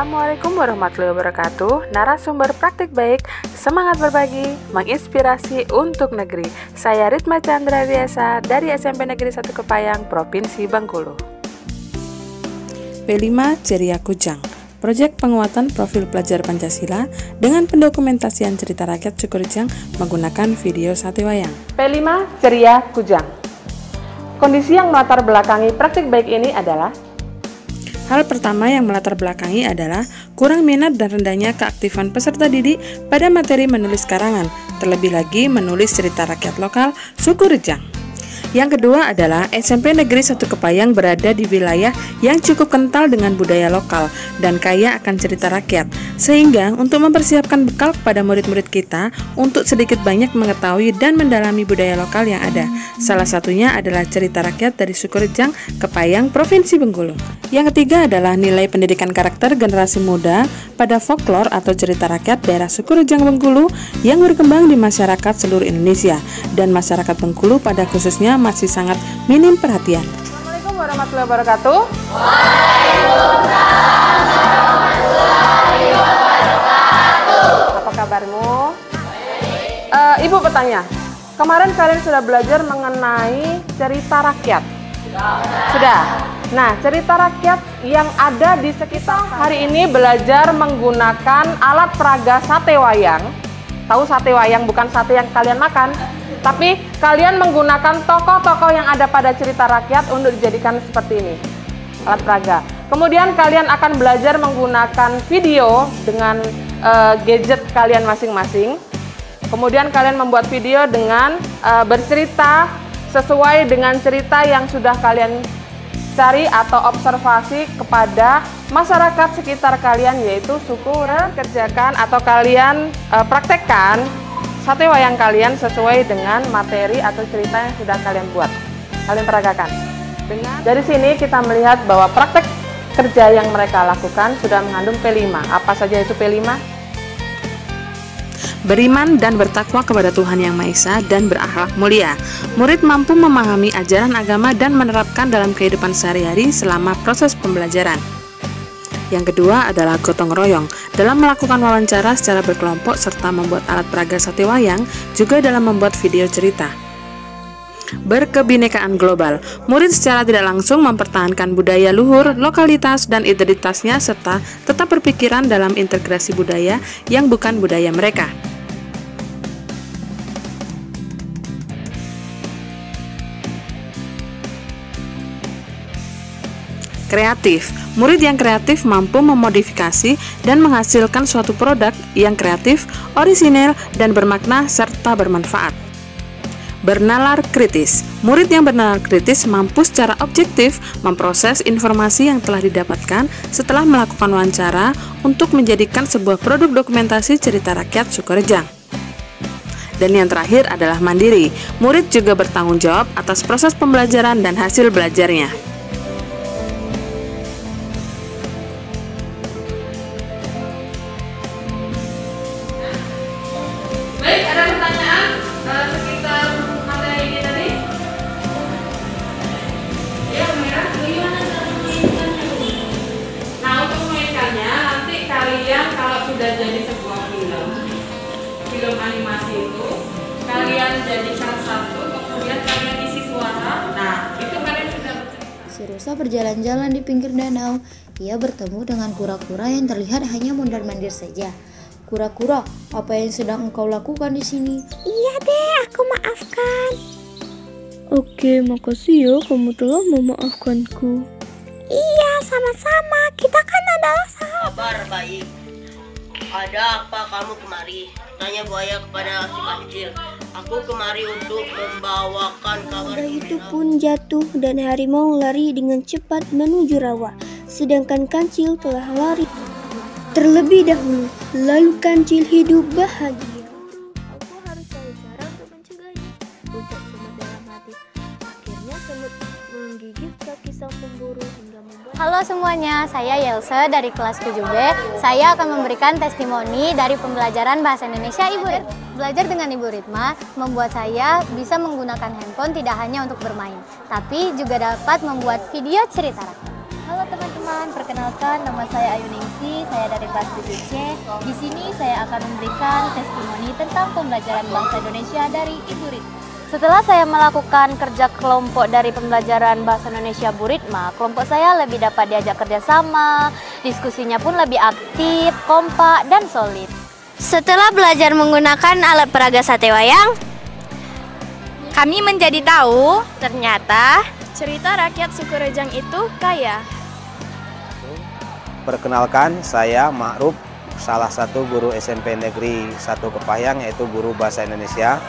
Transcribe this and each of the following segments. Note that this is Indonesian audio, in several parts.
Assalamualaikum warahmatullahi wabarakatuh. Narasumber praktik baik, semangat berbagi, menginspirasi untuk negeri. Saya Ritma Chandra Biasa dari SMP Negeri 1 Kepayang, Provinsi Bengkulu. P5 Ceria Kujang, proyek penguatan profil pelajar Pancasila dengan pendokumentasian cerita rakyat Sukurejang menggunakan video sate wayang. P5 Ceria Kujang. Kondisi yang melatar belakangi praktik baik ini adalah hal pertama yang melatar belakangi adalah kurang minat dan rendahnya keaktifan peserta didik pada materi menulis karangan, terlebih lagi menulis cerita rakyat lokal Sukurejang. Yang kedua adalah SMP Negeri 1 Kepayang berada di wilayah yang cukup kental dengan budaya lokal dan kaya akan cerita rakyat, sehingga untuk mempersiapkan bekal kepada murid-murid kita untuk sedikit banyak mengetahui dan mendalami budaya lokal yang ada. Salah satunya adalah cerita rakyat dari Sukurejang, Kepayang, Provinsi Bengkulu. Yang ketiga adalah nilai pendidikan karakter generasi muda pada folklore atau cerita rakyat daerah Sukurejang Bengkulu yang berkembang di masyarakat seluruh Indonesia, dan masyarakat Bengkulu pada khususnya masih sangat minim perhatian. Assalamualaikum warahmatullahi wabarakatuh. Apa kabarmu? Ibu bertanya, kemarin kalian sudah belajar mengenai cerita rakyat? Sudah. Nah, cerita rakyat yang ada di sekitar hari ini belajar menggunakan alat peraga sate wayang. Tahu sate wayang, bukan sate yang kalian makan, tapi kalian menggunakan tokoh-tokoh yang ada pada cerita rakyat untuk dijadikan seperti ini, alat peraga. Kemudian kalian akan belajar menggunakan video dengan gadget kalian masing-masing. Kemudian kalian membuat video dengan bercerita sesuai dengan cerita yang sudah kalian cari atau observasi kepada masyarakat sekitar kalian, yaitu suku kerjakan atau kalian praktekkan sate wayang kalian sesuai dengan materi atau cerita yang sudah kalian buat, kalian peragakan. Dari sini kita melihat bahwa praktek kerja yang mereka lakukan sudah mengandung P5. Apa saja itu P5? Beriman dan bertakwa kepada Tuhan Yang Maha Esa dan berakhlak mulia. Murid mampu memahami ajaran agama dan menerapkan dalam kehidupan sehari-hari selama proses pembelajaran. Yang kedua adalah gotong royong dalam melakukan wawancara secara berkelompok serta membuat alat peraga sate wayang, juga dalam membuat video cerita. Berkebinekaan global, murid secara tidak langsung mempertahankan budaya luhur, lokalitas, dan identitasnya serta tetap berpikiran dalam integrasi budaya yang bukan budaya mereka. Kreatif, murid yang kreatif mampu memodifikasi dan menghasilkan suatu produk yang kreatif, orisinil, dan bermakna serta bermanfaat. Bernalar kritis, murid yang bernalar kritis mampu secara objektif memproses informasi yang telah didapatkan setelah melakukan wawancara untuk menjadikan sebuah produk dokumentasi cerita rakyat Sukurejang. Dan yang terakhir adalah mandiri, murid juga bertanggung jawab atas proses pembelajaran dan hasil belajarnya. Baik, ada pertanyaan sekitar materi ini tadi? Ya, Mira, bagaimana cara memainkannya? Nah, untuk memainkannya, nanti kalian kalau sudah jadi sebuah film animasi itu, kalian jadikan satu, kemudian kalian isi suara. Nah, itu kalian sudah bercerita. Si Rusa berjalan-jalan di pinggir danau. Ia bertemu dengan kura-kura yang terlihat hanya mondar-mandir saja. Kura-kura, apa yang sedang engkau lakukan di sini? Iya deh, aku maafkan. Oke, makasih ya kamu telah memaafkanku. Iya, sama-sama. Kita kan adalah sahabat. Kabar baik. Ada apa kamu kemari? Tanya buaya kepada si kancil. Aku kemari untuk membawakan kabar Kuda itu gembira. pun jatuh dan harimau lari dengan cepat menuju rawa. Sedangkan kancil telah lari terlebih dahulu, lalu kancil hidup bahagia. Aku harus cari cara untuk mencegahnya, ucap semut dalam hati. Akhirnya semut menggigit kaki sang pemburu hingga membuat... Halo semuanya, saya Yelse dari kelas 7B. Saya akan memberikan testimoni dari pembelajaran Bahasa Indonesia Ibu Ritma. Belajar dengan Ibu Ritma membuat saya bisa menggunakan handphone tidak hanya untuk bermain, tapi juga dapat membuat video cerita rakyat. Halo teman-teman. teman-teman, perkenalkan nama saya Ayu Ningsi, saya dari kelas 7C. Di sini saya akan memberikan testimoni tentang pembelajaran bahasa Indonesia dari Ibu Ritma. Setelah saya melakukan kerja kelompok dari pembelajaran bahasa Indonesia Bu Ritma, kelompok saya lebih dapat diajak kerjasama, diskusinya pun lebih aktif, kompak, dan solid. Setelah belajar menggunakan alat peraga sate wayang, kami menjadi tahu ternyata cerita rakyat suku Rejang itu kaya. Perkenalkan, saya Ma'ruf, salah satu guru SMP Negeri 1 Kepayang, yaitu guru bahasa Indonesia.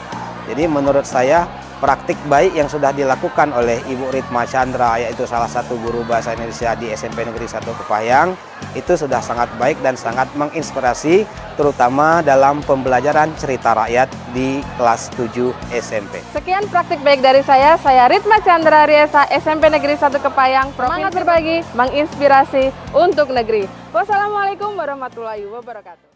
Jadi menurut saya praktik baik yang sudah dilakukan oleh Ibu Ritma Chandra, yaitu salah satu guru bahasa Indonesia di SMP Negeri 1 Kepayang, itu sudah sangat baik dan sangat menginspirasi, terutama dalam pembelajaran cerita rakyat di kelas 7 SMP. Sekian praktik baik dari saya Ritma Chandra Riesa, SMP Negeri 1 Kepayang, semangat berbagi, menginspirasi untuk negeri. Wassalamualaikum warahmatullahi wabarakatuh.